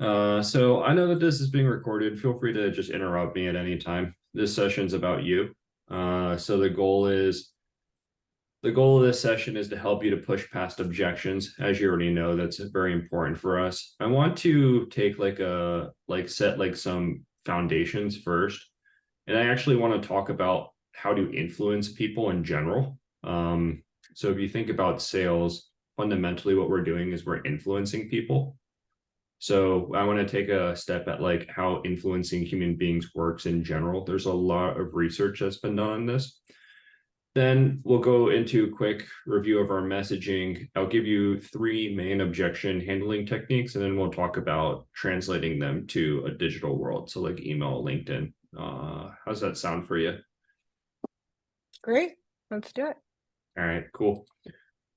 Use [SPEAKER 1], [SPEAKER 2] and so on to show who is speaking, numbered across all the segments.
[SPEAKER 1] So I know that this is being recorded. Feel free to just interrupt me at any time. This session's about you. So the goal of this session is to help you to push past objections. As you already know, that's very important for us. I want to take set some foundations first. And I actually want to talk about how to influence people in general. So if you think about sales, fundamentally what we're doing is we're influencing people. So I want to take a step at like how influencing human beings works in general. There's a lot of research that's been done on this. Then we'll go into a quick review of our messaging. I'll give you three main objection handling techniques, and then we'll talk about translating them to a digital world. So like email, LinkedIn. How's that sound for you?
[SPEAKER 2] Great. Let's do it.
[SPEAKER 1] All right, cool.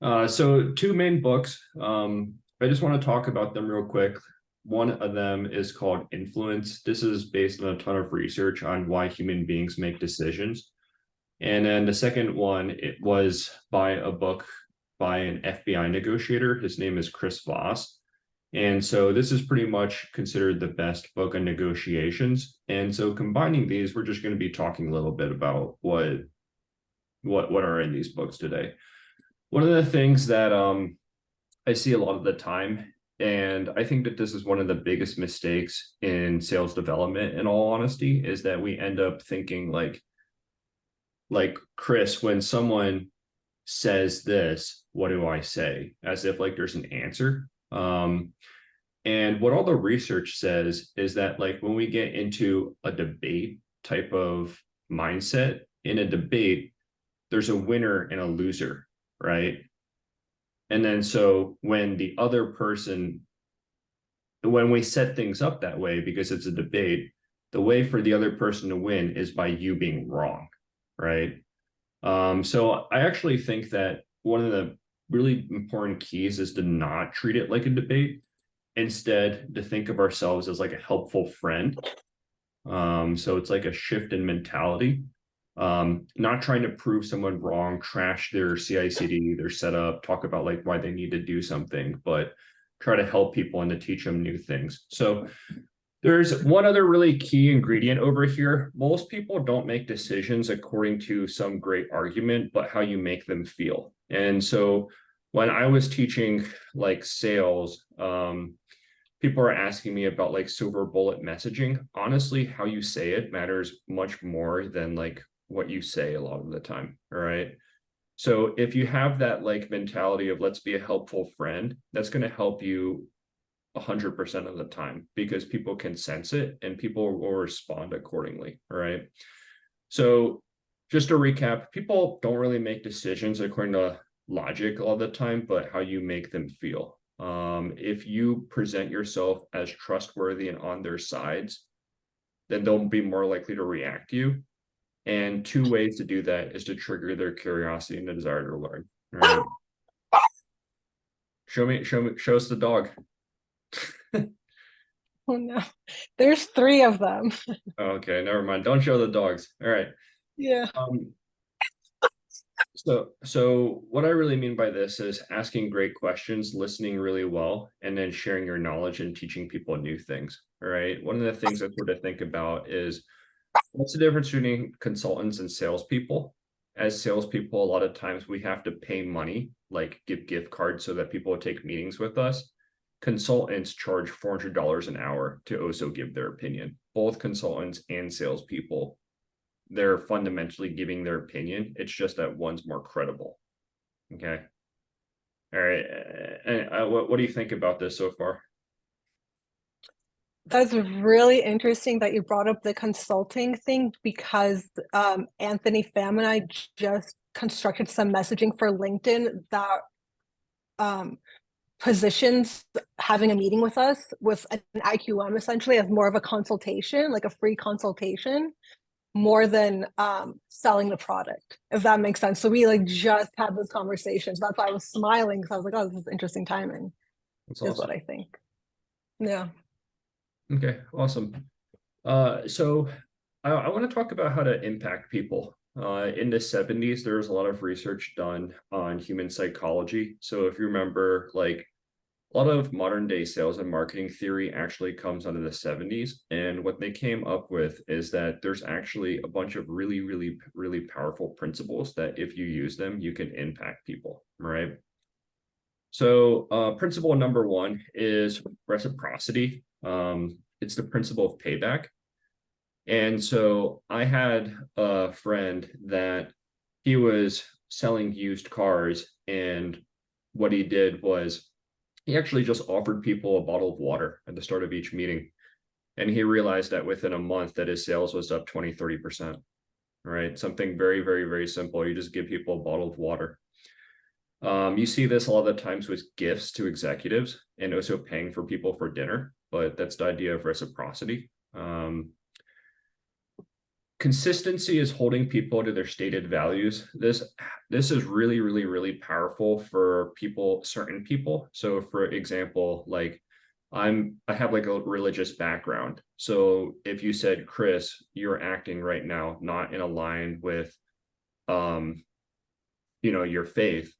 [SPEAKER 1] So two main books. I just want to talk about them real quick. One of them is called Influence. This is based on a ton of research on why human beings make decisions. And then the second one, it was by a book by an FBI negotiator. His name is Chris Voss. And so this is pretty much considered the best book on negotiations. And so combining these, we're just going to be talking a little bit about what are in these books today. One of the things that I see a lot of the time, and I think that this is one of the biggest mistakes in sales development, in all honesty, is that we end up thinking like Chris, when someone says this, what do I say? As if like there's an answer. And what all the research says is that like when we get into a debate type of mindset in a debate, there's a winner and a loser, right? And then so when the other person, when we set things up that way, because it's a debate, the way for the other person to win is by you being wrong, right? So I actually think that one of the really important keys is to not treat it like a debate. Instead, to think of ourselves as like a helpful friend. So it's like a shift in mentality. Not trying to prove someone wrong, trash their CI/CD, their setup, talk about like why they need to do something, but try to help people and to teach them new things. So there's one other really key ingredient over here. Most people don't make decisions according to some great argument, but how you make them feel. And so when I was teaching like sales, people are asking me about like silver bullet messaging. Honestly, how you say it matters much more than like what you say a lot of the time. All right. So if you have that like mentality of let's be a helpful friend, that's going to help you 100% of the time because people can sense it and people will respond accordingly. All right. So just to recap, people don't really make decisions according to logic all the time, but how you make them feel. If you present yourself as trustworthy and on their sides, then they'll be more likely to react to you. And two ways to do that is to trigger their curiosity and the desire to learn. All right. Show us the dog.
[SPEAKER 2] Oh no, there's three of them.
[SPEAKER 1] Okay, never mind. Don't show the dogs. All right.
[SPEAKER 2] Yeah.
[SPEAKER 1] So what I really mean by this is asking great questions, listening really well, and then sharing your knowledge and teaching people new things. All right. One of the things that's sort of think about is what's the difference between consultants and salespeople? As salespeople, a lot of times we have to pay money, like give gift cards so that people will take meetings with us. Consultants charge $400 an hour to also give their opinion. Both consultants and salespeople, they're fundamentally giving their opinion. It's just that one's more credible. Okay. All right. What do you think about this so far?
[SPEAKER 2] That's really interesting that you brought up the consulting thing because Anthony Pham and I just constructed some messaging for LinkedIn that positions having a meeting with us with an IQM essentially as more of a consultation, like a free consultation, more than selling the product, if that makes sense. So we like just had this conversation. So that's why I was smiling because I was like, oh, this is interesting timing,
[SPEAKER 1] That's
[SPEAKER 2] is
[SPEAKER 1] awesome.
[SPEAKER 2] what I think. Yeah.
[SPEAKER 1] Okay, awesome. So I want to talk about how to impact people. In the 70s, there was a lot of research done on human psychology. So if you remember, like a lot of modern day sales and marketing theory actually comes out of the 70s. And what they came up with is that there's actually a bunch of really, really, really powerful principles that if you use them, you can impact people, right? So principle number one is reciprocity. It's the principle of payback. And so I had a friend that he was selling used cars, and what he did was he actually just offered people a bottle of water at the start of each meeting. And he realized that within a month that his sales was up 20, 30%, right? Something very, very, very simple. You just give people a bottle of water. You see this a lot of the times with gifts to executives and also paying for people for dinner, but that's the idea of reciprocity. Consistency is holding people to their stated values. This is really, really, really powerful for people, certain people. So for example, like I have like a religious background. So if you said, Chris, you're acting right now not in line with your faith,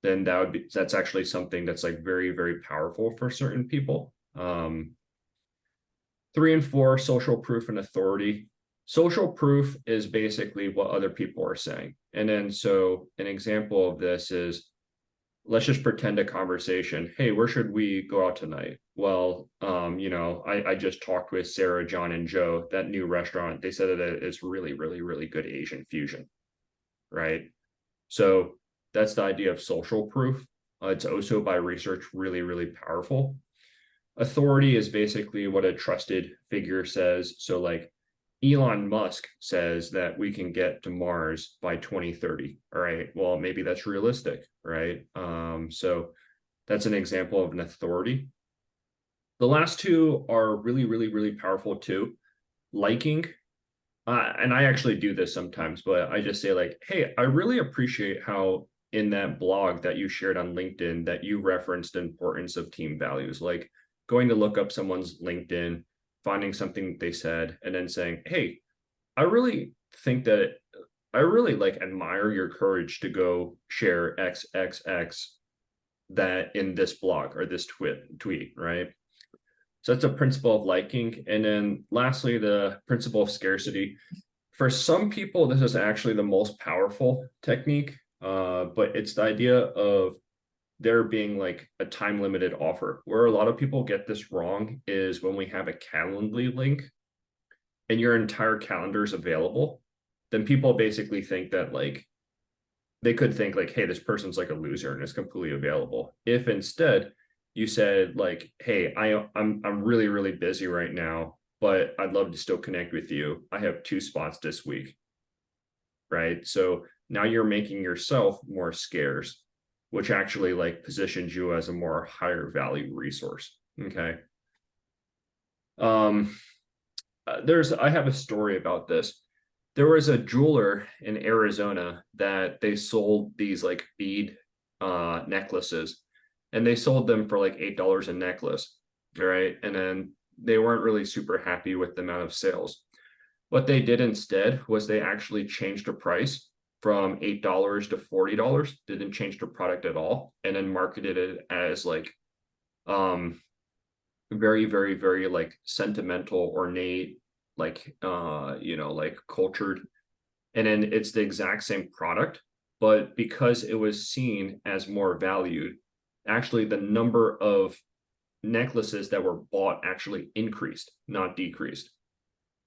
[SPEAKER 1] then that's actually something that's like very, very powerful for certain people. 3 and 4, social proof and authority. Social proof is basically what other people are saying. And then so an example of this is, let's just pretend a conversation. Hey, where should we go out tonight? Well, I just talked with Sarah, John, and Joe, that new restaurant. They said that it's really, really, really good Asian fusion, right? So that's the idea of social proof. It's also by research really, really powerful. Authority is basically what a trusted figure says. So like Elon Musk says that we can get to Mars by 2030. All right. Well, maybe that's realistic, right? So that's an example of an authority. The last two are really, really, really powerful too. Liking. And I actually do this sometimes, but I just say like, hey, I really appreciate how in that blog that you shared on LinkedIn that you referenced the importance of team values, like going to look up someone's LinkedIn, finding something they said, and then saying, hey, I really think that I really like admire your courage to go share XXX that in this blog or this tweet, right? So that's a principle of liking. And then lastly, the principle of scarcity. For some people, this is actually the most powerful technique, but it's the idea of there being like a time limited offer. Where a lot of people get this wrong is when we have a Calendly link and your entire calendar is available, then people basically think that like they could think like, hey, this person's like a loser and it's completely available. If instead you said like, hey, I'm really, really busy right now, but I'd love to still connect with you. I have 2 spots this week, right? So now you're making yourself more scarce, which actually like positions you as a more higher value resource. Okay. I have a story about this. There was a jeweler in Arizona that they sold these like bead necklaces, and they sold them for like $8 a necklace, right? And then they weren't really super happy with the amount of sales. What they did instead was they actually changed the price from $8 to $40, didn't change the product at all, and then marketed it as like very, very, very like sentimental, ornate, like like cultured. And then it's the exact same product, but because it was seen as more valued, actually the number of necklaces that were bought actually increased, not decreased.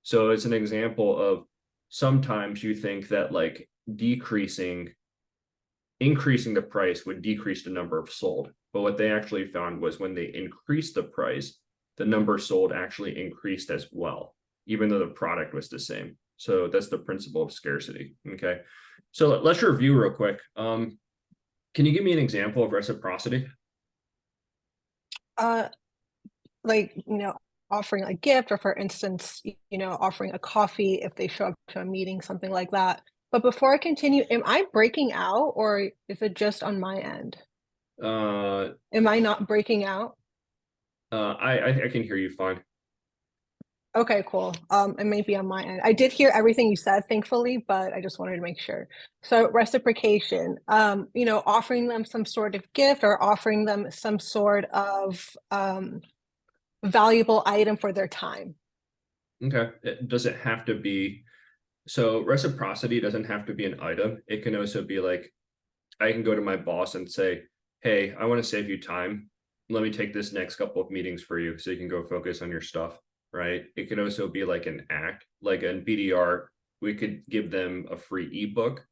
[SPEAKER 1] So it's an example of sometimes you think that like increasing the price would decrease the number of sold. But what they actually found was when they increased the price, the number sold actually increased as well, even though the product was the same. So that's the principle of scarcity. Okay. So let's review real quick. Can you give me an example of reciprocity?
[SPEAKER 2] Like, offering a gift, or for instance, offering a coffee if they show up to a meeting, something like that. But before I continue, am I breaking out, or is it just on my end?
[SPEAKER 1] Uh,
[SPEAKER 2] Am I not breaking out?
[SPEAKER 1] I can hear you fine.
[SPEAKER 2] Okay, cool. It may be on my end. I did hear everything you said, thankfully, but I just wanted to make sure. So reciprocation, offering them some sort of gift or offering them some sort of valuable item for their time.
[SPEAKER 1] Okay. Does it have to be, so reciprocity doesn't have to be an item. It can also be like, I can go to my boss and say, hey, I want to save you time. Let me take this next couple of meetings for you so you can go focus on your stuff, right? It can also be like an act, like in BDR, we could give them a free ebook.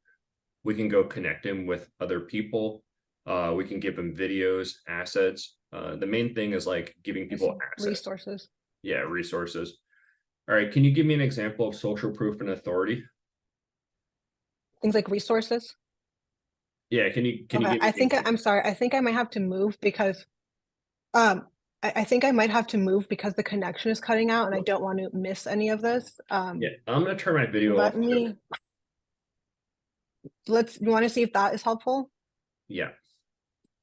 [SPEAKER 1] We can go connect them with other people. We can give them videos, assets. The main thing is like giving people access.
[SPEAKER 2] Resources.
[SPEAKER 1] Yeah, resources. All right, can you give me an example of social proof and authority?
[SPEAKER 2] Things like resources.
[SPEAKER 1] Yeah, can you
[SPEAKER 2] Okay,
[SPEAKER 1] give me an example?
[SPEAKER 2] I'm sorry. I think I might have to move because um I think I might have to move because the connection is cutting out and I don't want to miss any of this.
[SPEAKER 1] Yeah, I'm gonna turn my video off.
[SPEAKER 2] Let me you want to see if that is helpful?
[SPEAKER 1] Yeah.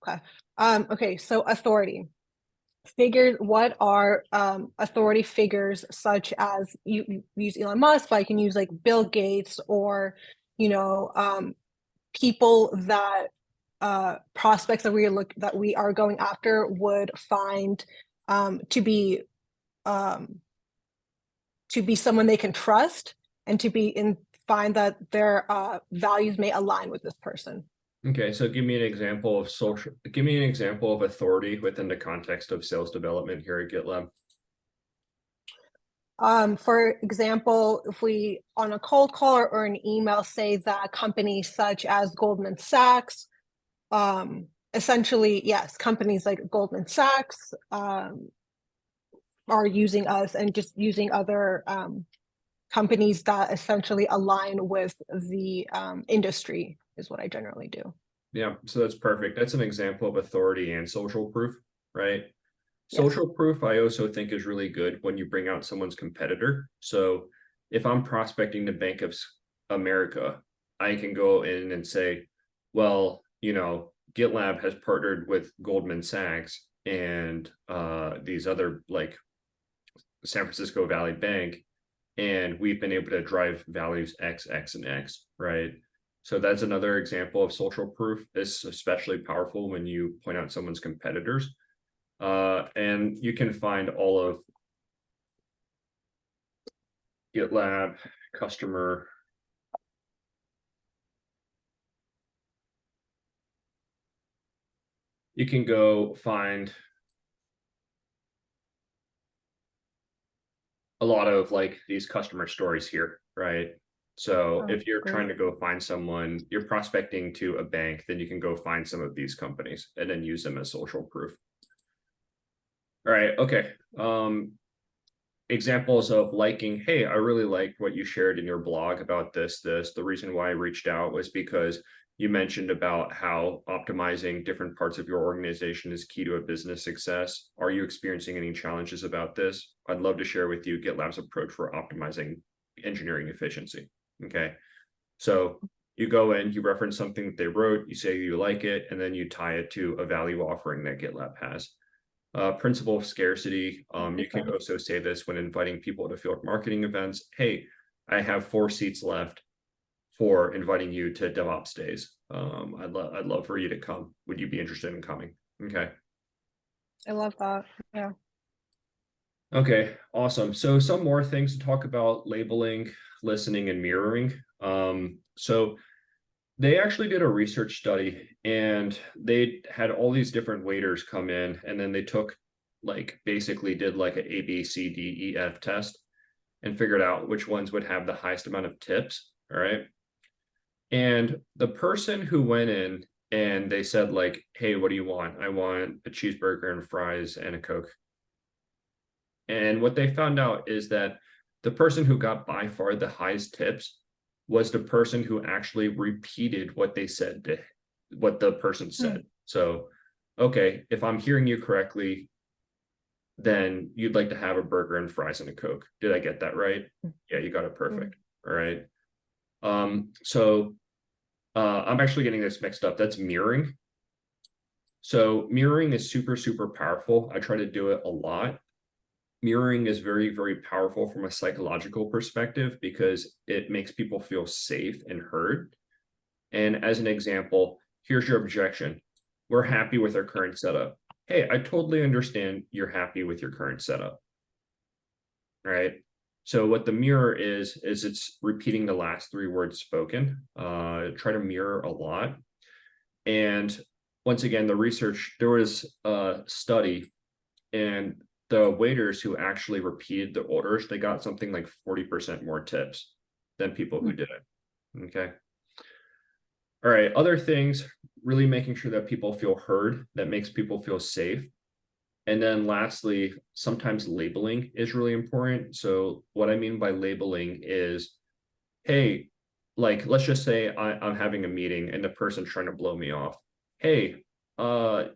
[SPEAKER 2] Okay. Okay, so authority. Figures, what are authority figures such as you use Elon Musk, but I can use like Bill Gates or people that prospects that we are going after would find to be someone they can trust and find that their values may align with this person.
[SPEAKER 1] Okay, so give me an example of give me an example of authority within the context of sales development here at GitLab.
[SPEAKER 2] For example, if we on a cold call or an email say that companies such as Goldman Sachs, essentially, yes, companies like Goldman Sachs are using us and just using other companies that essentially align with the industry is what I generally do.
[SPEAKER 1] Yeah, so that's perfect. That's an example of authority and social proof, right?
[SPEAKER 2] Yes.
[SPEAKER 1] Social proof, I also think is really good when you bring out someone's competitor. So if I'm prospecting the Bank of America, I can go in and say, well, GitLab has partnered with Goldman Sachs and these other like San Francisco Valley Bank, and we've been able to drive values X, X, and X, right? So that's another example of social proof. It's especially powerful when you point out someone's competitors. And you can find all of GitLab customer. You can go find a lot of like these customer stories here, right? So if you're trying to go find someone, you're prospecting to a bank, then you can go find some of these companies and then use them as social proof. All right, okay. Examples of liking, hey, I really liked what you shared in your blog about this. The reason why I reached out was because you mentioned about how optimizing different parts of your organization is key to a business success. Are you experiencing any challenges about this? I'd love to share with you GitLab's approach for optimizing engineering efficiency. Okay. So you go in, you reference something that they wrote, you say you like it, and then you tie it to a value offering that GitLab has. Principle of scarcity. You can also say this when inviting people to field marketing events. Hey, I have 4 seats left for inviting you to DevOps days. I'd love for you to come. Would you be interested in coming? Okay.
[SPEAKER 2] I love that. Yeah.
[SPEAKER 1] Okay, awesome. So some more things to talk about: labeling, listening, and mirroring. So they actually did a research study and they had all these different waiters come in, and then they took basically did like an A, B, C, D, E, F test and figured out which ones would have the highest amount of tips. All right. And the person who went in and they said like, hey, what do you want? I want a cheeseburger and fries and a Coke. And what they found out is that the person who got by far the highest tips was the person who actually repeated what they said to what the person said. So, okay, if I'm hearing you correctly, then you'd like to have a burger and fries and a Coke. Did I get that right? Yeah, you got it perfect. All right. I'm actually getting this mixed up. That's mirroring. So mirroring is super, super powerful. I try to do it a lot. mirroring is very, very powerful from a psychological perspective because it makes people feel safe and heard. And as an example, here's your objection. We're happy with our current setup. Hey, I totally understand you're happy with your current setup, right? So what the mirror is it's repeating the last three words spoken. Try to mirror a lot. And once again, the research, there was a study, and the waiters who actually repeated the orders, they got something like 40% more tips than people who didn't. Okay. All right. Other things, really making sure that people feel heard, that makes people feel safe. And then lastly, sometimes labeling is really important. So what I mean by labeling is, hey, like, let's just say I'm having a meeting and the person's trying to blow me off. Hey, I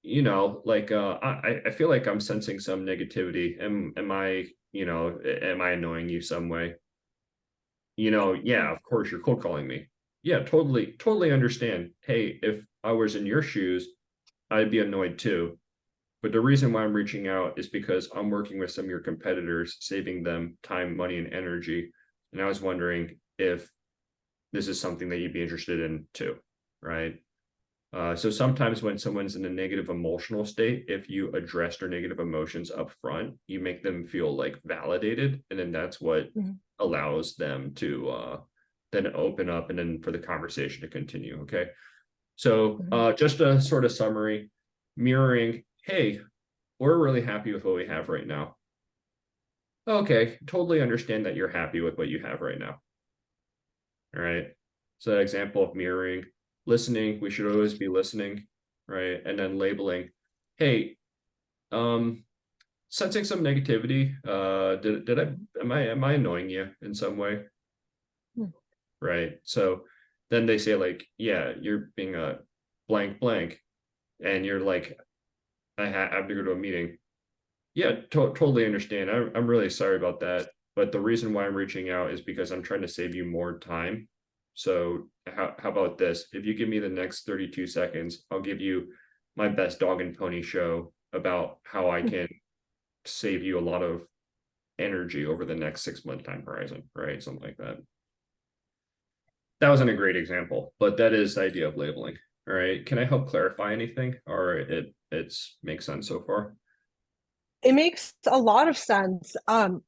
[SPEAKER 1] feel like I'm sensing some negativity. Am I, am I annoying you some way? Yeah, of course you're cold calling me. Yeah, totally understand. Hey, if I was in your shoes, I'd be annoyed too. But the reason why I'm reaching out is because I'm working with some of your competitors, saving them time, money, and energy. And I was wondering if this is something that you'd be interested in too, right? So sometimes when someone's in a negative emotional state, if you address their negative emotions up front, you make them feel like validated, and then that's what allows them to then open up and then for the conversation to continue. Okay. So just a sort of summary, mirroring, hey, we're really happy with what we have right now. Okay, totally understand that you're happy with what you have right now. All right. So example of mirroring, listening, we should always be listening, right? And then labeling, hey, sensing some negativity, am I annoying you in some way? Right. So then they say like, yeah, you're being a blank blank, and you're like, I have to go to a meeting. Yeah, totally understand. I'm really sorry about that. But the reason why I'm reaching out is because I'm trying to save you more time. So how about this? If you give me the next 32 seconds, I'll give you my best dog and pony show about how I can save you a lot of energy over the next 6 month time horizon, right? Something like that. That wasn't a great example, but that is the idea of labeling. All right. Can I help clarify anything, or it's makes sense so far?
[SPEAKER 2] It makes a lot of sense.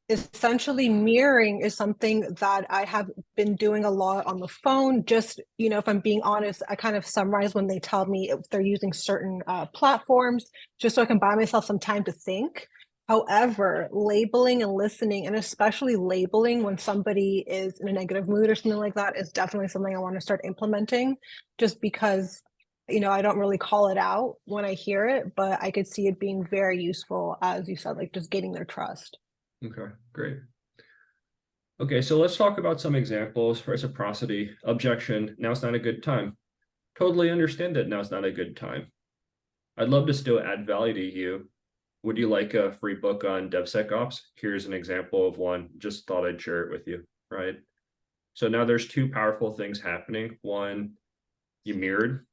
[SPEAKER 2] Essentially, mirroring is something that I have been doing a lot on the phone. Just, if I'm being honest, I kind of summarize when they tell me if they're using certain platforms, just so I can buy myself some time to think. However, labeling and listening, and especially labeling when somebody is in a negative mood or something like that, is definitely something I want to start implementing, just because I don't really call it out when I hear it, but I could see it being very useful, as you said, like just gaining their trust.
[SPEAKER 1] Okay, great. Okay, so let's talk about some examples. Reciprocity, objection, now's not a good time. Totally understand that now's not a good time. I'd love to still add value to you. Would you like a free book on DevSecOps? Here's an example of one. Just thought I'd share it with you, right? So now there's two powerful things happening. One, you mirrored.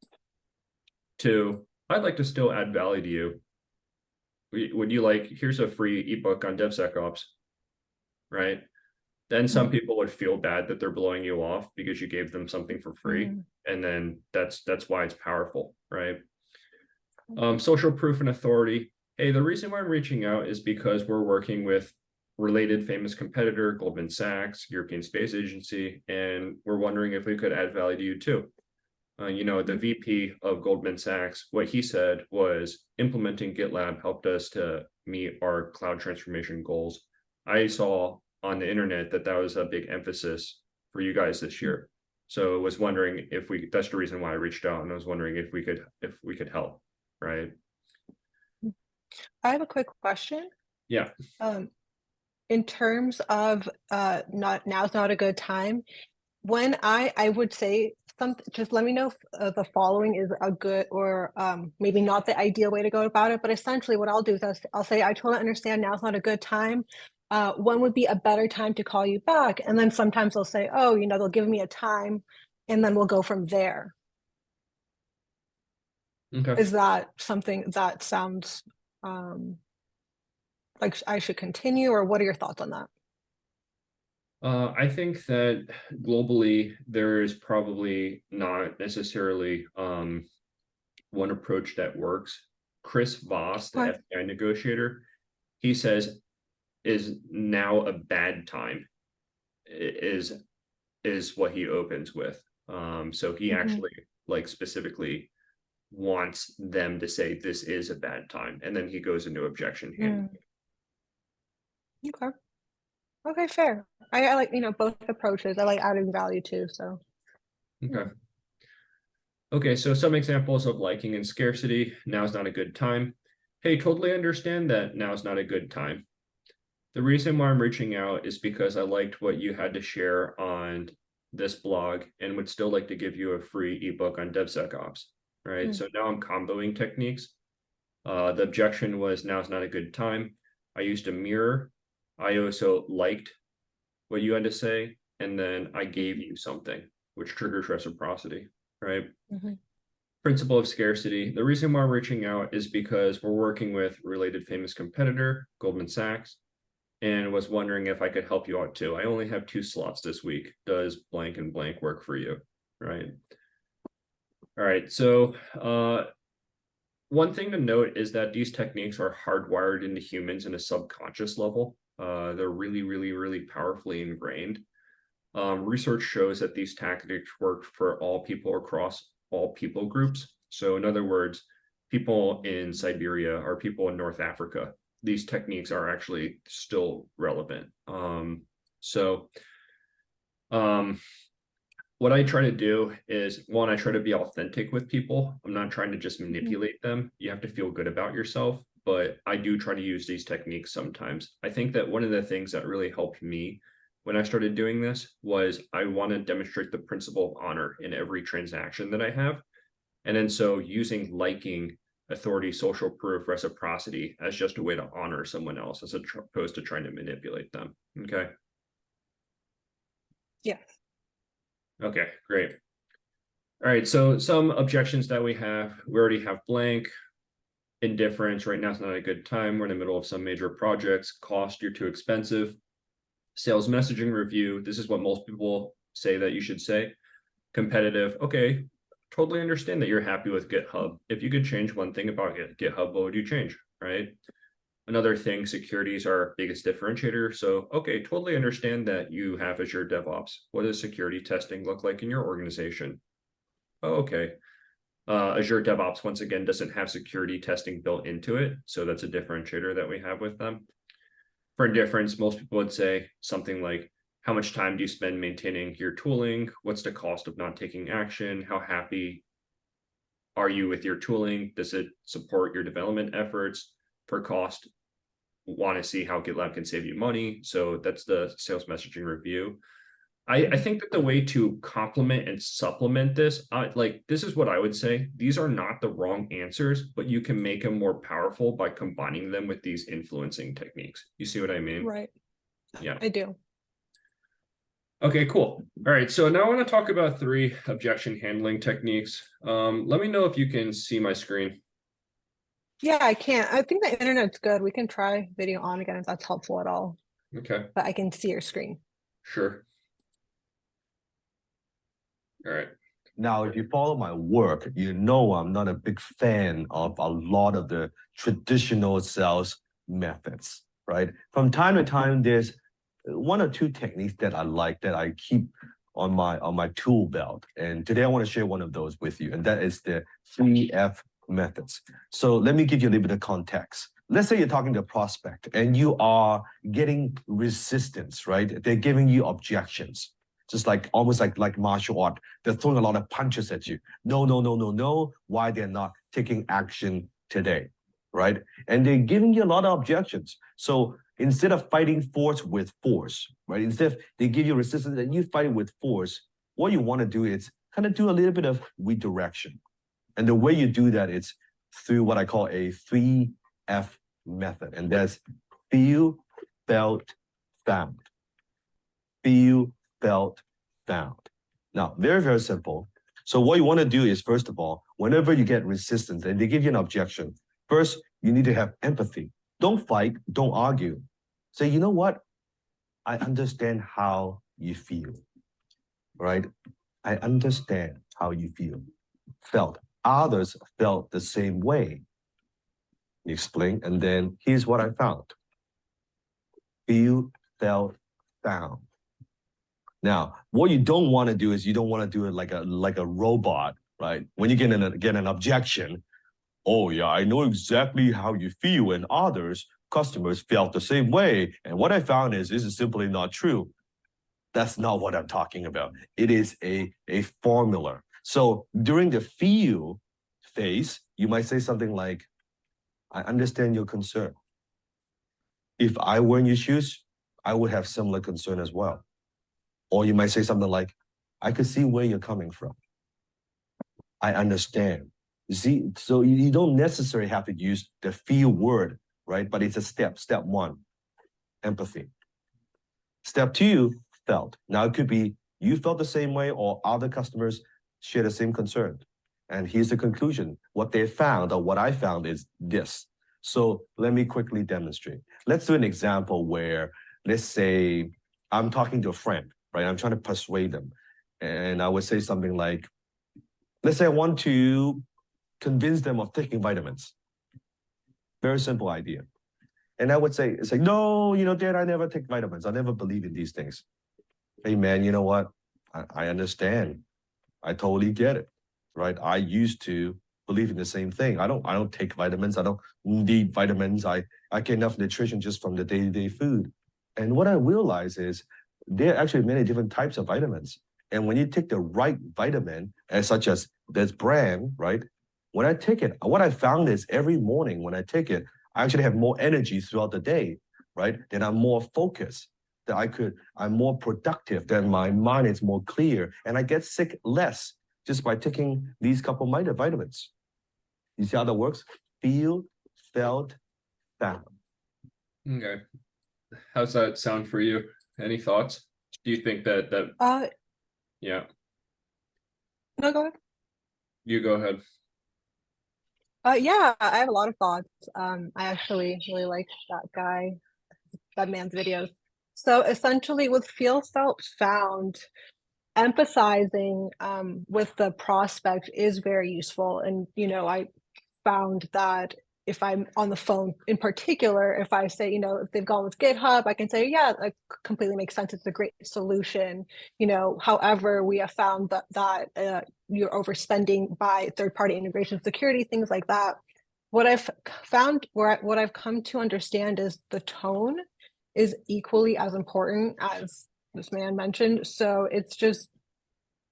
[SPEAKER 1] Two, I'd like to still add value to you. Would you like, here's a free ebook on DevSecOps, right? Then some people would feel bad that they're blowing you off because you gave them something for free. And then that's why it's powerful, right? Social proof and authority. Hey, the reason why I'm reaching out is because we're working with related famous competitor, Goldman Sachs, European Space Agency, and we're wondering if we could add value to you too. The VP of Goldman Sachs, what he said was implementing GitLab helped us to meet our cloud transformation goals. I saw on the internet that was a big emphasis for you guys this year. So I was wondering if that's the reason why I reached out, and I was wondering if we could help, right?
[SPEAKER 2] I have a quick question.
[SPEAKER 1] Yeah.
[SPEAKER 2] In terms of now's not a good time, when I would say something, just let me know if the following is a good or maybe not the ideal way to go about it. But essentially, what I'll do is I'll say, I totally understand now's not a good time. When would be a better time to call you back? And then sometimes they'll say, oh, they'll give me a time, and then we'll go from there.
[SPEAKER 1] Okay.
[SPEAKER 2] Is that something that sounds like I should continue, or what are your thoughts on that?
[SPEAKER 1] I think that globally there is probably not necessarily one approach that works. Chris Voss, the
[SPEAKER 2] Okay.
[SPEAKER 1] FBI negotiator, he says is now a bad time is what he opens with. So he
[SPEAKER 2] Mhm.
[SPEAKER 1] actually like specifically wants them to say this is a bad time, and then he goes into objection handling.
[SPEAKER 2] Mm. Okay. Okay, fair. I like, both approaches. I like adding value too, so.
[SPEAKER 1] Okay. Okay, so some examples of liking and scarcity. Now's not a good time. Hey, totally understand that now's not a good time. The reason why I'm reaching out is because I liked what you had to share on this blog and would still like to give you a free ebook on DevSecOps, right?
[SPEAKER 2] Mm.
[SPEAKER 1] So now I'm comboing techniques. The objection was now's not a good time. I used a mirror. I also liked what you had to say, and then I gave you something, which triggers reciprocity, right?
[SPEAKER 2] Mhm.
[SPEAKER 1] Principle of scarcity. The reason why I'm reaching out is because we're working with related famous competitor, Goldman Sachs, and was wondering if I could help you out too. I only have 2 slots this week. Does blank and blank work for you? Right. All right. So one thing to note is that these techniques are hardwired into humans in a subconscious level. They're really, really, really powerfully ingrained. Research shows that these tactics work for all people across all people groups. So, in other words, people in Siberia or people in North Africa, these techniques are actually still relevant. So, um, what I try to do is one, I try to be authentic with people. I'm not trying to just
[SPEAKER 2] Mhm.
[SPEAKER 1] manipulate them. You have to feel good about yourself, but I do try to use these techniques sometimes. I think that one of the things that really helped me when I started doing this was I want to demonstrate the principle of honor in every transaction that I have. And then so using liking, authority, social proof, reciprocity as just a way to honor someone else as opposed to trying to manipulate them. Okay.
[SPEAKER 2] Yes.
[SPEAKER 1] Okay, great. All right, so some objections that we already have blank, indifference, right now it's not a good time, we're in the middle of some major projects, cost, you're too expensive, sales messaging review, this is what most people say that you should say, competitive, okay, totally understand that you're happy with GitHub. If you could change one thing about GitHub, what would you change, right? Another thing, security is our biggest differentiator. So, okay, totally understand that you have Azure DevOps. What does security testing look like in your organization? Oh, okay. Azure DevOps, once again, doesn't have security testing built into it. So that's a differentiator that we have with them. For indifference, most people would say something like, how much time do you spend maintaining your tooling? What's the cost of not taking action? How happy are you with your tooling? Does it support your development efforts? For cost, want to see how GitLab can save you money. So that's the sales messaging review. I think that the way to complement and supplement this, like this is what I would say. These are not the wrong answers, but you can make them more powerful by combining them with these influencing techniques. You see what I mean?
[SPEAKER 2] Right.
[SPEAKER 1] Yeah.
[SPEAKER 2] I do.
[SPEAKER 1] Okay, cool. All right. So now I want to talk about 3 objection handling techniques. Let me know if you can see my screen.
[SPEAKER 2] Yeah, I can't. I think the internet's good. We can try video on again if that's helpful at all,
[SPEAKER 1] Okay,
[SPEAKER 2] but I can see your screen.
[SPEAKER 1] sure. All right.
[SPEAKER 3] Now, if you follow my work, you know I'm not a big fan of a lot of the traditional sales methods, right? From time to time, there's 1 or 2 techniques that I like that I keep on my tool belt. And today I want to share one of those with you, and that is the 3F methods. So let me give you a little bit of context. Let's say you're talking to a prospect and you are getting resistance, right? They're giving you objections, just like almost like martial art. They're throwing a lot of punches at you. No, no, no, no, no. Why they're not taking action today, right? And they're giving you a lot of objections. So instead of fighting force with force, right? Instead of they give you resistance and you fight with force, what you want to do is kind of do a little bit of redirection. And the way you do that is through what I call a 3F method. And that's feel, felt, found. Feel, felt, found. Now, very, very simple. So what you want to do is, first of all, whenever you get resistance and they give you an objection, first, you need to have empathy. Don't fight, don't argue. Say, you know what? I understand how you feel, right? I understand how you felt. Others felt the same way. Explain, and then here's what I found. Feel, felt, found. Now, what you don't want to do is you don't want to do it like a robot, right? When you get an objection, oh yeah, I know exactly how you feel, and others, customers felt the same way. And what I found is this is simply not true. That's not what I'm talking about. It is a formula. So during the feel phase, you might say something like, I understand your concern. If I were in your shoes, I would have similar concern as well. Or you might say something like, I could see where you're coming from. I understand. You see, so you don't necessarily have to use the feel word, right? But it's a step. Step one, empathy. Step two, felt. Now it could be you felt the same way or other customers share the same concern. And here's the conclusion. What they found or what I found is this. So let me quickly demonstrate. Let's do an example where, let's say I'm talking to a friend, right? I'm trying to persuade them. And I would say something like, let's say I want to convince them of taking vitamins. Very simple idea. And I would say, it's like, no, Dad, I never take vitamins. I never believe in these things. Hey, man, you know what? I understand. I totally get it, right? I used to believe in the same thing. I don't take vitamins. I don't need vitamins. I get enough nutrition just from the day-to-day food. And what I realize is there are actually many different types of vitamins. And when you take the right vitamin, such as this brand, right? When I take it, what I found is every morning when I take it, I actually have more energy throughout the day, right? Then I'm more focused, I'm more productive, then my mind is more clear, and I get sick less just by taking these couple of vitamins. You see how that works? Feel, felt, found.
[SPEAKER 1] Okay. How's that sound for you? Any thoughts? Do you think that yeah,
[SPEAKER 2] No, go ahead.
[SPEAKER 1] you go ahead.
[SPEAKER 2] Yeah, I have a lot of thoughts. I actually really like that man's videos. So essentially with feel, felt, found, empathizing with the prospect is very useful. And, I found that if I'm on the phone in particular, if I say, if they've gone with GitHub, I can say, yeah, that completely makes sense. It's a great solution. However, we have found that you're overspending by third-party integration security, things like that. What I've found, what I've come to understand is the tone is equally as important as this man mentioned. So it's just,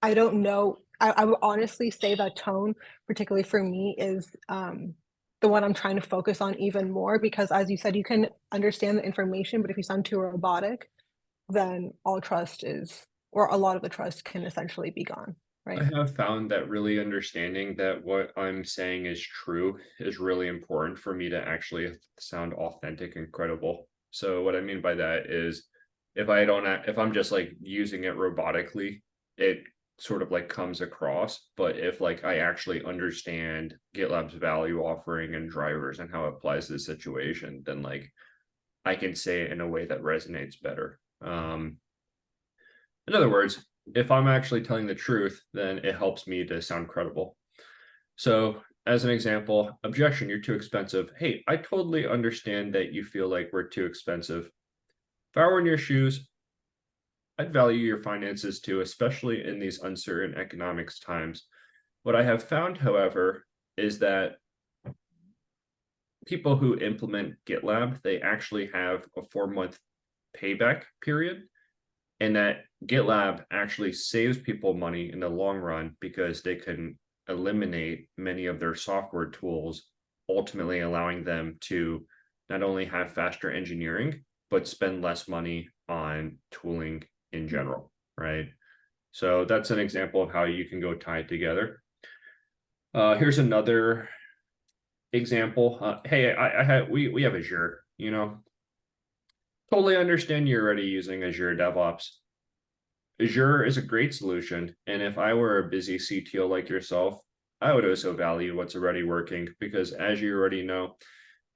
[SPEAKER 2] I don't know. I would honestly say that tone, particularly for me, is the one I'm trying to focus on even more, because as you said, you can understand the information, but if you sound too robotic, then all trust is, or a lot of the trust can essentially be gone, right?
[SPEAKER 1] I have found that really understanding that what I'm saying is true is really important for me to actually sound authentic and credible. So what I mean by that is if I'm just like using it robotically, it sort of like comes across. But if like I actually understand GitLab's value offering and drivers and how it applies to the situation, then like I can say it in a way that resonates better. In other words, if I'm actually telling the truth, then it helps me to sound credible. So as an example, objection, you're too expensive. Hey, I totally understand that you feel like we're too expensive. If I were in your shoes, I'd value your finances too, especially in these uncertain economics times. What I have found, however, is that people who implement GitLab, they actually have a 4-month payback period, and that GitLab actually saves people money in the long run because they can eliminate many of their software tools, ultimately allowing them to not only have faster engineering, but spend less money on tooling in general, right? So that's an example of how you can go tie it together. Here's another example. Hey, we have Azure, totally understand you're already using Azure DevOps. Azure is a great solution, and if I were a busy CTO like yourself, I would also value what's already working because, as you already know,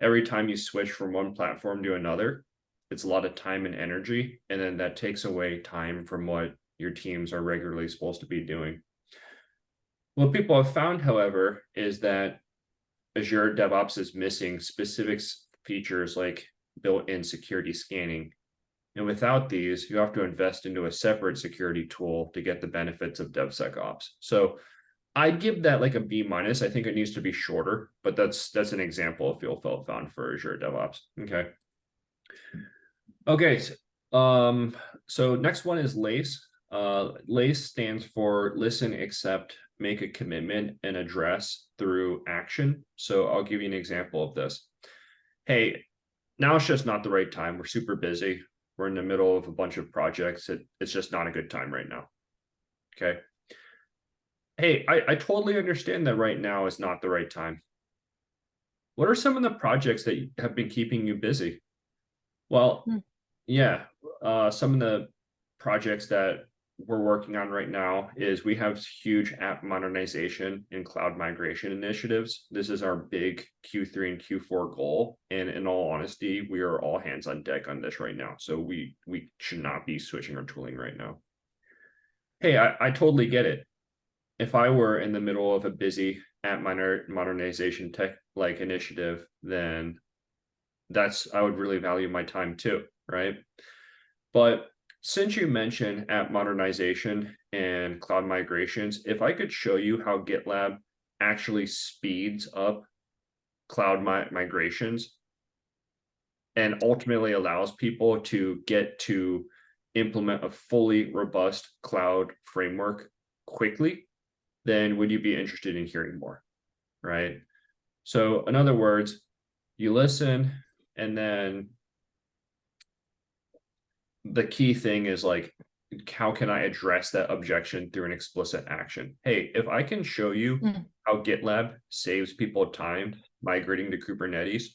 [SPEAKER 1] every time you switch from one platform to another, it's a lot of time and energy, and then that takes away time from what your teams are regularly supposed to be doing. What people have found, however, is that Azure DevOps is missing specific features like built-in security scanning. And without these, you have to invest into a separate security tool to get the benefits of DevSecOps. So I'd give that like a B minus. I think it needs to be shorter, but that's an example of field felt found for Azure DevOps. Okay. So next one is LACE. LACE stands for listen, accept, make a commitment, and address through action. So I'll give you an example of this. Hey, now it's just not the right time. We're super busy. We're in the middle of a bunch of projects. It's just not a good time right now. Okay. Hey, I totally understand that right now is not the right time. What are some of the projects that have been keeping you busy? Well, yeah, some of the projects that we're working on right now is we have huge app modernization and cloud migration initiatives. This is our big Q3 and Q4 goal. And in all honesty, we are all hands on deck on this right now. So we should not be switching our tooling right now. Hey, I totally get it. If I were in the middle of a busy app modernization tech like initiative, then I would really value my time too, right? But since you mentioned app modernization and cloud migrations, if I could show you how GitLab actually speeds up cloud migrations and ultimately allows people to get to implement a fully robust cloud framework quickly, then would you be interested in hearing more, right? So in other words, you listen, and then the key thing is like, how can I address that objection through an explicit action? Hey, if I can show you how GitLab saves people time migrating to Kubernetes,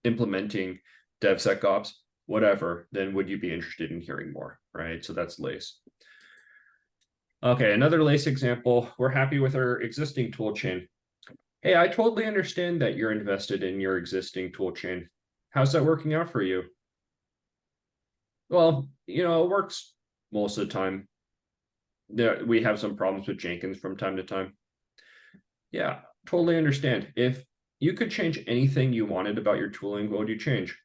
[SPEAKER 1] implementing DevSecOps, whatever, then would you be interested in hearing more, right? So that's LACE. Okay, another LACE example, we're happy with our existing tool chain. Hey, I totally understand that you're invested in your existing tool chain. How's that working out for you? Well, it works most of the time. We have some problems with Jenkins from time to time. Yeah, totally understand. If you could change anything you wanted about your tooling, what would you change?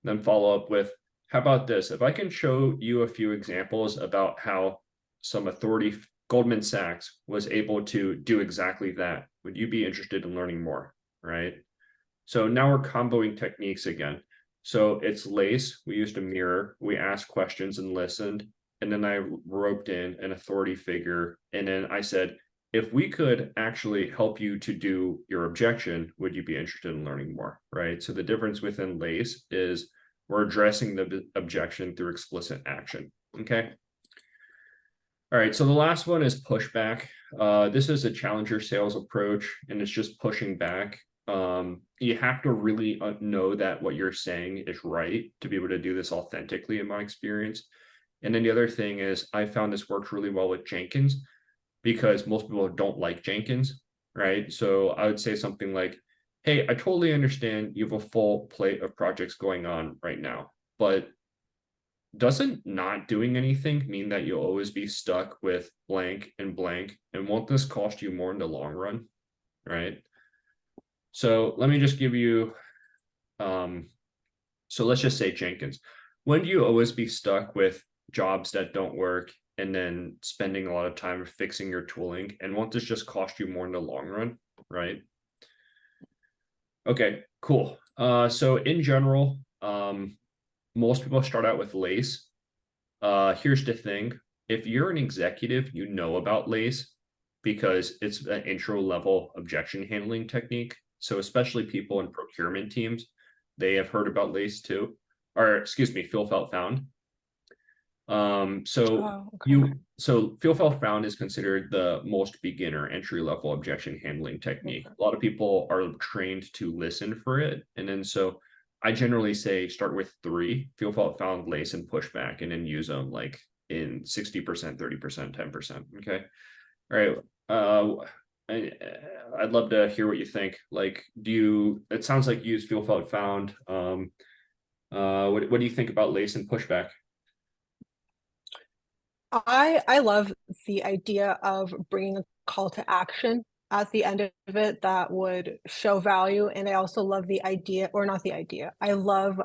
[SPEAKER 1] Then follow up with, how about this? If I can show you a few examples about how some authority, Goldman Sachs, was able to do exactly that, would you be interested in learning more, right? So now we're comboing techniques again. So it's LACE, we used a mirror, we asked questions and listened, and then I roped in an authority figure, and then I said, if we could actually help you to do your objection, would you be interested in learning more, right? So the difference within LACE is we're addressing the objection through explicit action, okay? All right, so the last one is pushback. This is a challenger sales approach, and it's just pushing back. You have to really know that what you're saying is right to be able to do this authentically, in my experience. And then the other thing is I found this works really well with Jenkins because most people don't like Jenkins, right? So I would say something like, hey, I totally understand you have a full plate of projects going on right now, but doesn't not doing anything mean that you'll always be stuck with blank and blank? And won't this cost you more in the long run, right? So let me just give you, so let's just say Jenkins. When do you always be stuck with jobs that don't work and then spending a lot of time fixing your tooling? And won't this just cost you more in the long run, right? Okay, cool. So in general, most people start out with LACE. Here's the thing. If you're an executive, you know about LACE because it's an intro level objection handling technique. So especially people in procurement teams, they have heard about LACE too, or excuse me, feel felt found. So feel felt found is considered the most beginner entry level objection handling technique. A lot of people are trained to listen for it, and then so I generally say start with 3: feel felt found, LACE, and pushback, and then use them like in 60%, 30%, 10%. Okay, all right. I'd love to hear what you think. Like, it sounds like you use feel felt found. What do you think about lace and pushback?
[SPEAKER 2] I love the idea of bringing a call to action at the end of it that would show value, and I also love the idea, or not the idea. I love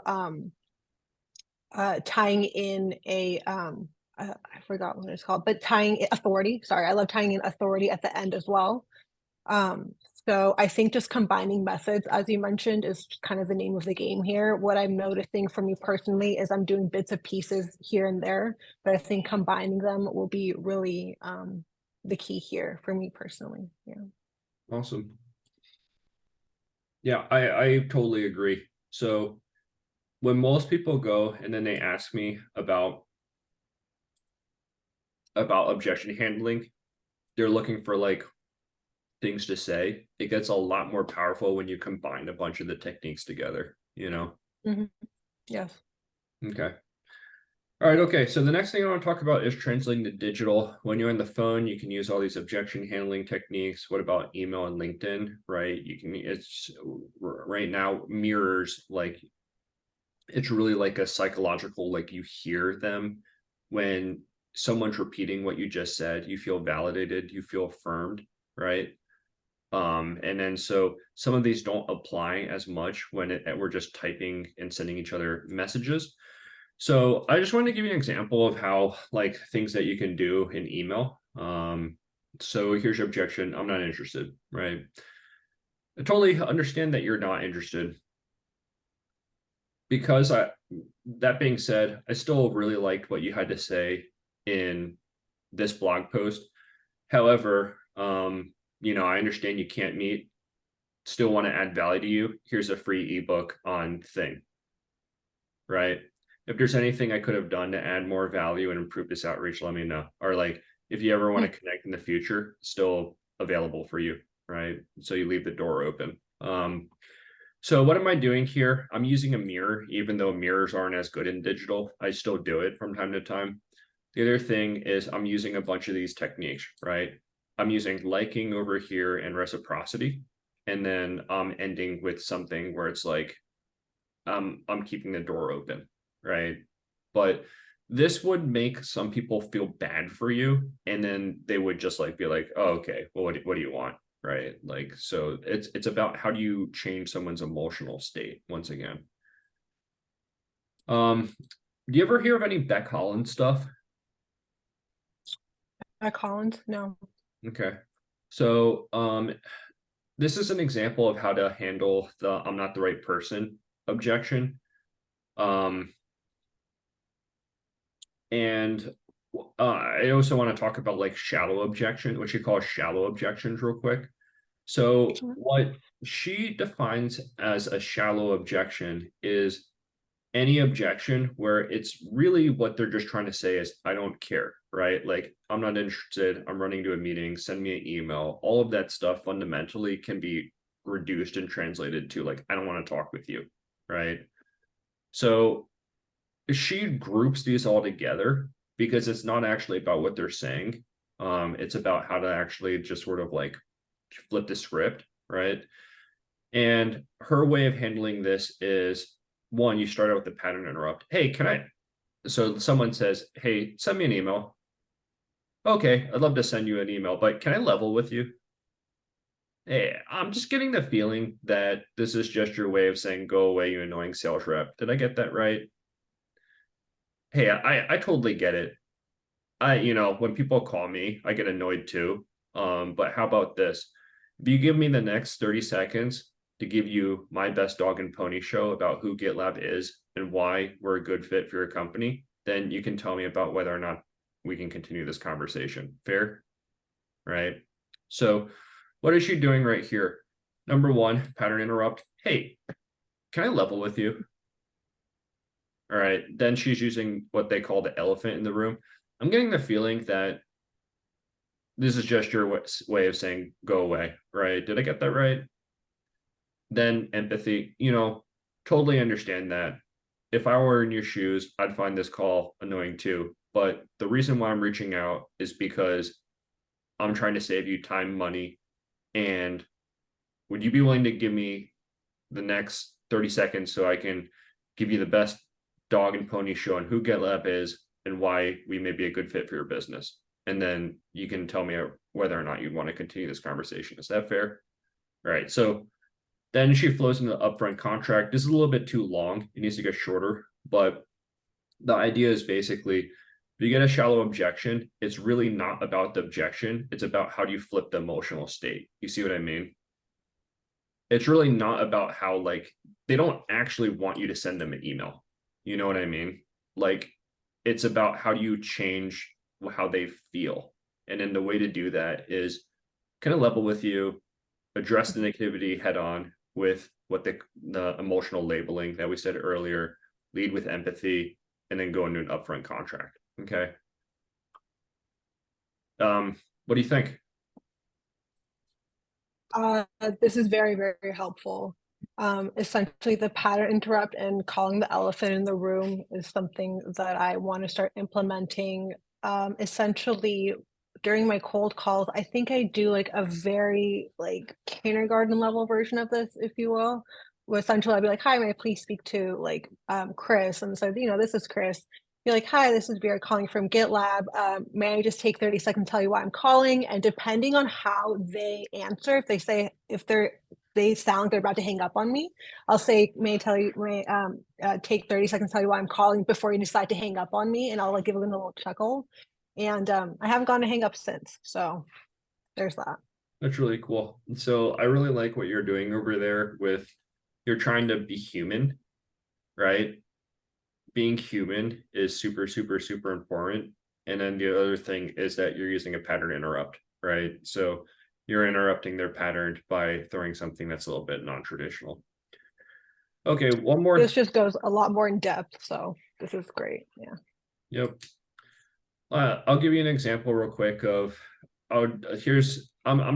[SPEAKER 2] tying in I forgot what it's called, but tying authority. Sorry, I love tying in authority at the end as well. Um, so I think just combining methods, as you mentioned, is kind of the name of the game here. What I'm noticing for me personally is I'm doing bits and pieces here and there, but I think combining them will be really the key here for me personally. Yeah.
[SPEAKER 1] Awesome. Yeah, I totally agree. So when most people go and then they ask me about objection handling, they're looking for like things to say. It gets a lot more powerful when you combine a bunch of the techniques together, you know?
[SPEAKER 2] Mm-hmm. Yes.
[SPEAKER 1] Okay. All right, okay. So the next thing I want to talk about is translating to digital. When you're on the phone, you can use all these objection handling techniques. What about email and LinkedIn, right? It's right now mirrors, like it's really like a psychological, like you hear them when someone's repeating what you just said, you feel validated, you feel affirmed, right? And then so some of these don't apply as much when we're just typing and sending each other messages. So I just wanted to give you an example of how like things that you can do in email. So here's your objection. I'm not interested, right? I totally understand that you're not interested. Because that being said, I still really liked what you had to say in this blog post. However, I understand you can't meet, still want to add value to you. Here's a free ebook on thing, right? If there's anything I could have done to add more value and improve this outreach, let me know. Or like, if you ever want to connect in the future, still available for you, right? So you leave the door open. So what am I doing here? I'm using a mirror, even though mirrors aren't as good in digital. I still do it from time to time. The other thing is I'm using a bunch of these techniques, right? I'm using liking over here and reciprocity. And then I'm ending with something where it's like, I'm keeping the door open, right? But this would make some people feel bad for you. And then they would just like be like, oh, okay, well, what do you want? Right. Like, so it's about how do you change someone's emotional state once again. Do you ever hear of any Beck Holland stuff?
[SPEAKER 2] Collins? No.
[SPEAKER 1] Okay. So this is an example of how to handle the I'm not the right person objection. And I also want to talk about like shallow objection, what she calls shallow objections real quick. So what she defines as a shallow objection is any objection where it's really what they're just trying to say is, I don't care, right? Like, I'm not interested. I'm running to a meeting. Send me an email. All of that stuff fundamentally can be reduced and translated to like, I don't want to talk with you, right? So she groups these all together because it's not actually about what they're saying. It's about how to actually just sort of like flip the script, right? And her way of handling this is one, you start out with the pattern interrupt. Hey, can I? So someone says, hey, send me an email. Okay, I'd love to send you an email, but can I level with you? Hey, I'm just getting the feeling that this is just your way of saying, go away, you annoying sales rep. Did I get that right? Hey, I totally get it. When people call me, I get annoyed too. But how about this? If you give me the next 30 seconds to give you my best dog and pony show about who GitLab is and why we're a good fit for your company, then you can tell me about whether or not we can continue this conversation. Fair? Right? So what is she doing right here? Number one, pattern interrupt. Hey, can I level with you? All right. Then she's using what they call the elephant in the room. I'm getting the feeling that this is just your way of saying go away, right? Did I get that right? Then empathy, totally understand that. If I were in your shoes, I'd find this call annoying too. But the reason why I'm reaching out is because I'm trying to save you time, money, And would you be willing to give me the next 30 seconds so I can give you the best dog and pony show on who GitLab is and why we may be a good fit for your business? And then you can tell me whether or not you want to continue this conversation. Is that fair? All right. So then she flows into the upfront contract. This is a little bit too long. It needs to get shorter. But the idea is basically, if you get a shallow objection, it's really not about the objection. It's about how do you flip the emotional state. You see what I mean? It's really not about how, like, they don't actually want you to send them an email. You know what I mean? Like, it's about how do you change how they feel. And then the way to do that is kind of level with you, address the negativity head on with what the emotional labeling that we said earlier, lead with empathy, and then go into an upfront contract. Okay. What do you think?
[SPEAKER 2] This is very, very helpful. Essentially, the pattern interrupt and calling the elephant in the room is something that I want to start implementing. Essentially, during my cold calls, I think I do like a very like kindergarten level version of this, if you will. Where essentially I'd be like, "Hi, may I please speak to like Chris?" And so, this is Chris. Be like, "Hi, this is Vera calling from GitLab. May I just take 30 seconds to tell you why I'm calling?" And depending on how they answer, if they sound like they're about to hang up on me, I'll say, may take 30 seconds to tell you why I'm calling before you decide to hang up on me, and I'll like give them a little chuckle. And I haven't gone to hang up since. So there's that.
[SPEAKER 1] That's really cool. So I really like what you're doing over there with, you're trying to be human, right? Being human is super, super, super important. And then the other thing is that you're using a pattern interrupt, right? So you're interrupting their pattern by throwing something that's a little bit non-traditional. Okay, one more.
[SPEAKER 2] This just goes a lot more in depth. So this is great. Yeah.
[SPEAKER 1] Yep. I'll give you an example real quick of, I'm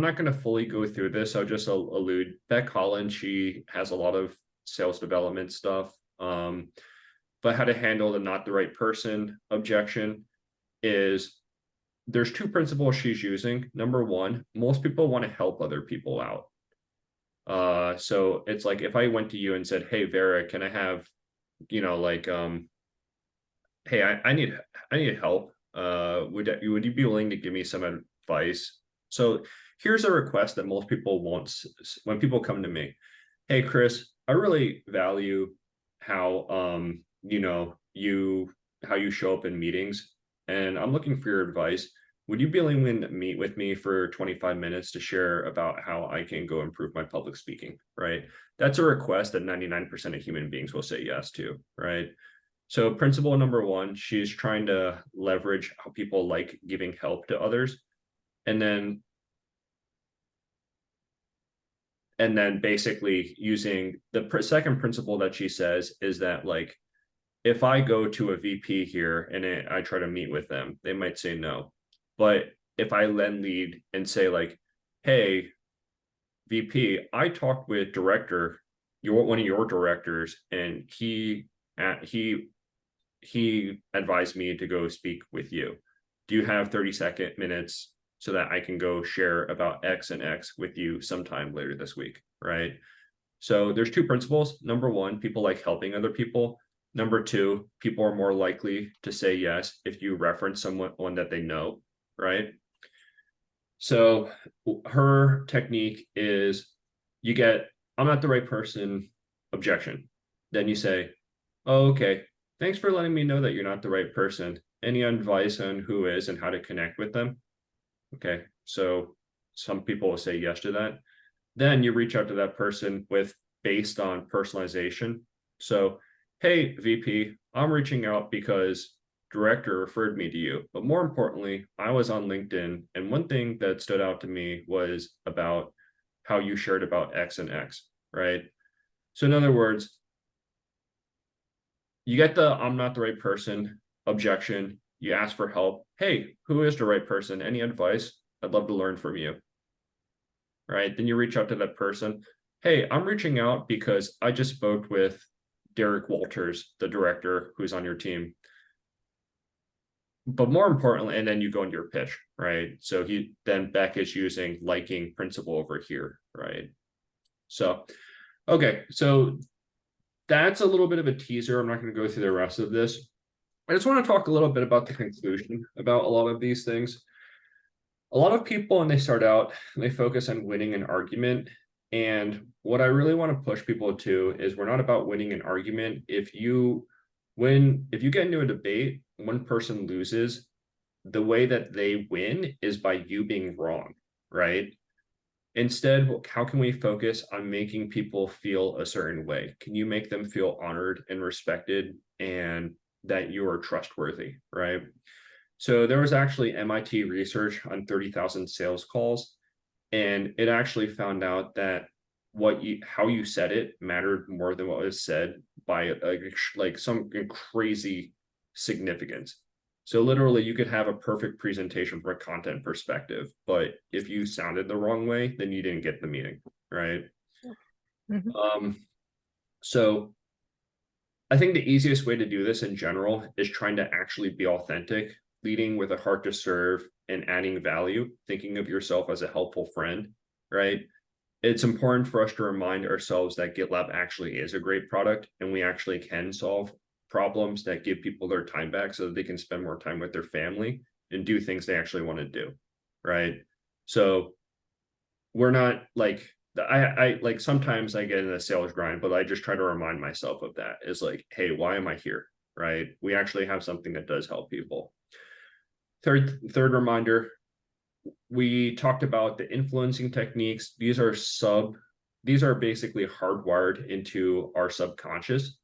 [SPEAKER 1] not going to fully go through this. I'll just allude. Beck Holland, she has a lot of sales development stuff. But how to handle the not the right person objection is, there's two principles she's using. Number one, most people want to help other people out. So it's like, if I went to you and said, "Hey, Vera, can I have, hey, I need help. Would you be willing to give me some advice?" So here's a request that most people want when people come to me. "Hey, Chris, I really value how how you show up in meetings, and I'm looking for your advice. Would you be willing to meet with me for 25 minutes to share about how I can go improve my public speaking?" Right? That's a request that 99% of human beings will say yes to, right? So principle number one, she's trying to leverage how people like giving help to others. And then basically using the second principle that she says is that, like, if I go to a VP here and I try to meet with them, they might say no. But if I then lead and say, like, "Hey, VP, I talked with one of your directors, and he advised me to go speak with you. Do you have 30 minutes so that I can go share about X and X with you sometime later this week?" Right? So there's two principles. Number one, people like helping other people. Number two, people are more likely to say yes if you reference someone that they know, right? So her technique is, you get, "I'm not the right person" objection. Then you say, "Oh, okay. Thanks for letting me know that you're not the right person. Any advice on who is and how to connect with them?" Okay. So some people will say yes to that. Then you reach out to that person based on personalization. So, "Hey, VP, I'm reaching out because director referred me to you. But more importantly, I was on LinkedIn, and one thing that stood out to me was about how you shared about X and X," right? So in other words, you get the "I'm not the right person" objection. You ask for help. "Hey, who is the right person? Any advice? I'd love to learn from you." Right? Then you reach out to that person. "Hey, I'm reaching out because I just spoke with Derek Walters, the director who's on your team. but more importantly, and then you go into your pitch, right? So then Beck is using liking principle over here, right? So, okay, so that's a little bit of a teaser. I'm not going to go through the rest of this. I just want to talk a little bit about the conclusion about a lot of these things. A lot of people, when they start out, they focus on winning an argument. And what I really want to push people to is we're not about winning an argument. If you get into a debate, one person loses, the way that they win is by you being wrong, right? Instead, how can we focus on making people feel a certain way? Can you make them feel honored and respected and that you are trustworthy, right? So there was actually MIT research on 30,000 sales calls, and it actually found out that how you said it mattered more than what was said by like some crazy significance. So literally you could have a perfect presentation from a content perspective, but if you sounded the wrong way, then you didn't get the meeting, right? So I think the easiest way to do this in general is trying to actually be authentic, leading with a heart to serve and adding value, thinking of yourself as a helpful friend, right? It's important for us to remind ourselves that GitLab actually is a great product and we actually can solve problems that give people their time back so that they can spend more time with their family and do things they actually want to do, right? So we're not like, I like sometimes I get in a sales grind, but I just try to remind myself of that. Is like, hey, why am I here? Right? We actually have something that does help people. Third reminder, we talked about the influencing techniques. These are basically hardwired into our subconscious.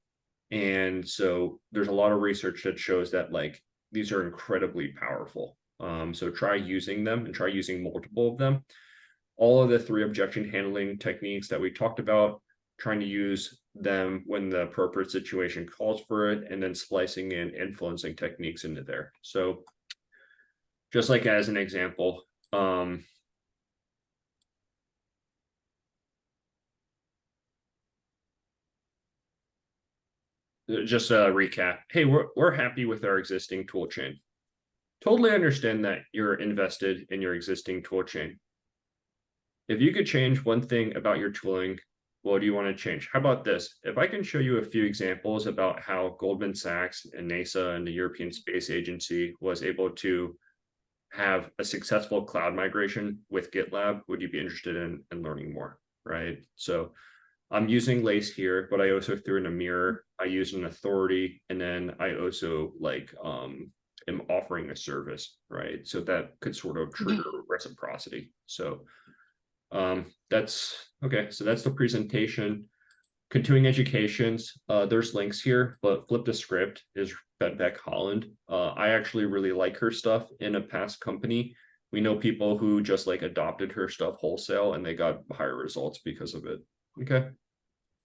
[SPEAKER 1] And so there's a lot of research that shows that like these are incredibly powerful. So try using them and try using multiple of them. All of the 3 objection handling techniques that we talked about, trying to use them when the appropriate situation calls for it, and then splicing in influencing techniques into there. So just like as an example, just a recap. Hey, we're happy with our existing tool chain. Totally understand that you're invested in your existing tool chain. If you could change one thing about your tooling, what do you want to change? How about this? If I can show you a few examples about how Goldman Sachs and NASA and the European Space Agency was able to have a successful cloud migration with GitLab, would you be interested in learning more, right? So I'm using Lace here, but I also threw in a mirror. I use an authority, and then I also like am offering a service, right? So that could sort of trigger reciprocity. So that's okay. So that's the presentation. Continuing educations, there's links here, but Flip the Script is Beck Holland. I actually really like her stuff in a past company. We know people who just like adopted her stuff wholesale and they got higher results because of it. Okay.